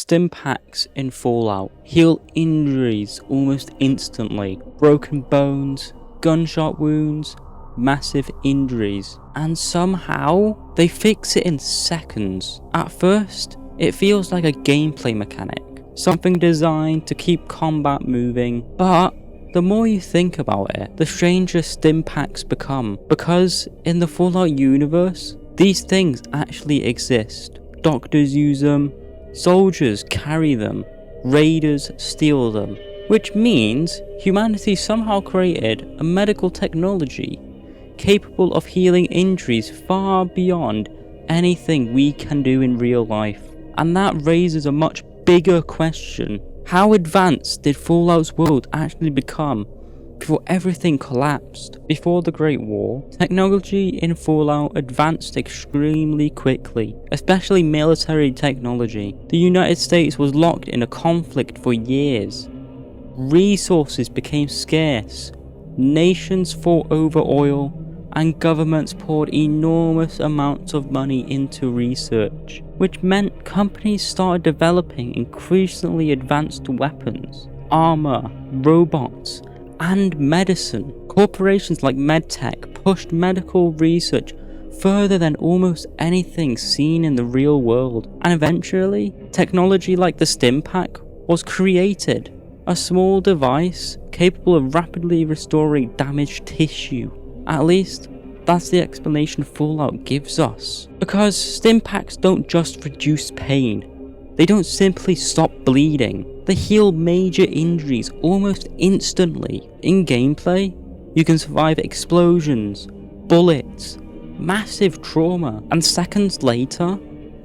Stimpaks in Fallout heal injuries almost instantly. Broken bones, gunshot wounds, massive injuries, and somehow they fix it in seconds. At first, it feels like a gameplay mechanic, something designed to keep combat moving, but the more you think about it, the stranger Stimpaks become, because in the Fallout universe, these things actually exist. Doctors use them, soldiers carry them, raiders steal them, which means humanity somehow created a medical technology capable of healing injuries far beyond anything we can do in real life. And that raises a much bigger question. How advanced did Fallout's world actually become before everything collapsed? Before the Great War, technology in Fallout advanced extremely quickly, especially military technology. The United States was locked in a conflict for years. Resources became scarce, nations fought over oil, and governments poured enormous amounts of money into research, which meant companies started developing increasingly advanced weapons, armor, robots, and medicine. Corporations like MedTech pushed medical research further than almost anything seen in the real world, and eventually, technology like the Stimpak was created, a small device capable of rapidly restoring damaged tissue. At least, that's the explanation Fallout gives us. Because Stimpaks don't just reduce pain, they don't simply stop bleeding, they heal major injuries almost instantly. In gameplay, you can survive explosions, bullets, massive trauma, and seconds later,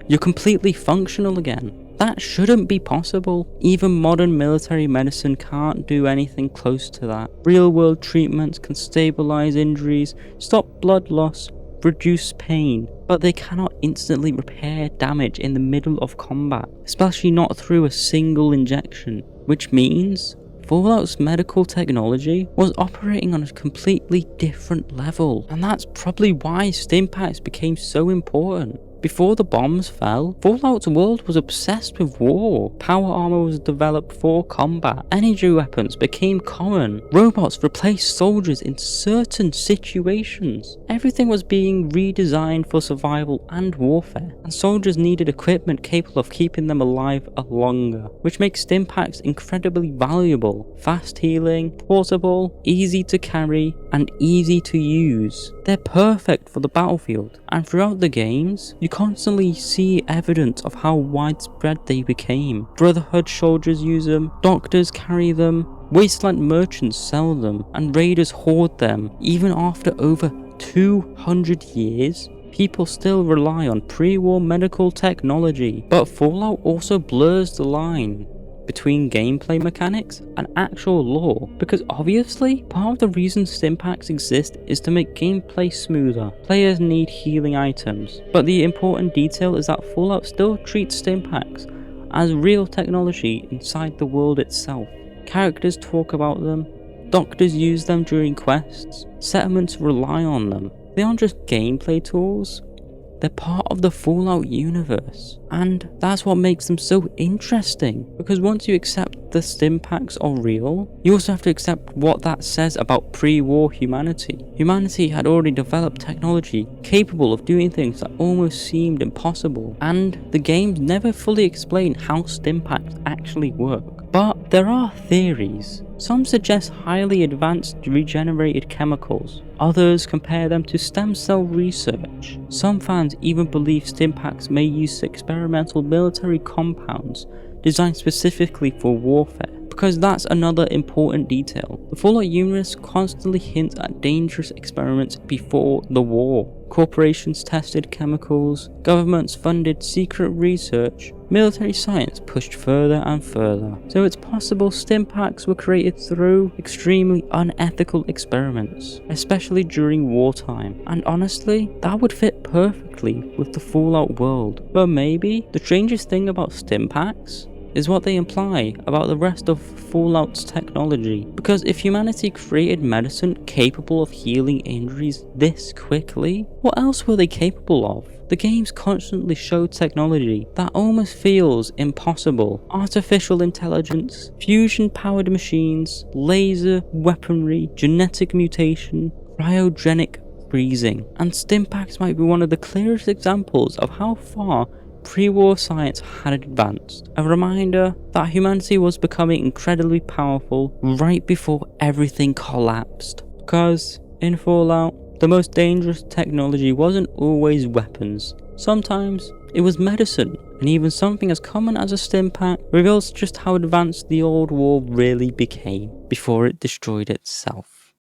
you're completely functional again. That shouldn't be possible. Even modern military medicine can't do anything close to that. Real-world treatments can stabilize injuries, stop blood loss, reduce pain, but they cannot instantly repair damage in the middle of combat, especially not through a single injection, which means Fallout's medical technology was operating on a completely different level, and that's probably why Stimpaks became so important. Before the bombs fell, Fallout's world was obsessed with war. Power armor was developed for combat. Energy weapons became common. Robots replaced soldiers in certain situations. Everything was being redesigned for survival and warfare, and soldiers needed equipment capable of keeping them alive longer, which makes Stimpaks incredibly valuable. Fast healing, portable, easy to carry, and easy to use. They're perfect for the battlefield, and throughout the games, you constantly see evidence of how widespread they became. Brotherhood soldiers use them, doctors carry them, wasteland merchants sell them, and raiders hoard them. Even after over 200 years, people still rely on pre-war medical technology. But Fallout also blurs the line between gameplay mechanics and actual lore, because obviously part of the reason Stimpaks exist is to make gameplay smoother. Players need healing items, but the important detail is that Fallout still treats Stimpaks as real technology inside the world itself. Characters talk about them, doctors use them during quests, settlements rely on them. They aren't just gameplay tools, they're part of the Fallout universe, and that's what makes them so interesting, because once you accept the Stimpaks are real, you also have to accept what that says about pre-war humanity. Humanity had already developed technology capable of doing things that almost seemed impossible, and the games never fully explain how Stimpaks actually work. But there are theories. Some suggest highly advanced regenerated chemicals. Others compare them to stem cell research. Some fans even believe Stimpaks may use experimental military compounds designed specifically for warfare, because that's another important detail. The Fallout universe constantly hints at dangerous experiments before the war. Corporations tested chemicals, governments funded secret research, military science pushed further and further. So it's possible Stimpaks were created through extremely unethical experiments, especially during wartime. And honestly, that would fit perfectly with the Fallout world. But maybe the strangest thing about Stimpaks is what they imply about the rest of Fallout's technology. Because if humanity created medicine capable of healing injuries this quickly, what else were they capable of? The games constantly show technology that almost feels impossible. Artificial intelligence, fusion-powered machines, laser weaponry, genetic mutation, cryogenic freezing. And Stimpaks might be one of the clearest examples of how far pre-war science had advanced. A reminder that humanity was becoming incredibly powerful right before everything collapsed. Because in Fallout, the most dangerous technology wasn't always weapons. Sometimes it was medicine, and even something as common as a Stimpak reveals just how advanced the old war really became before it destroyed itself.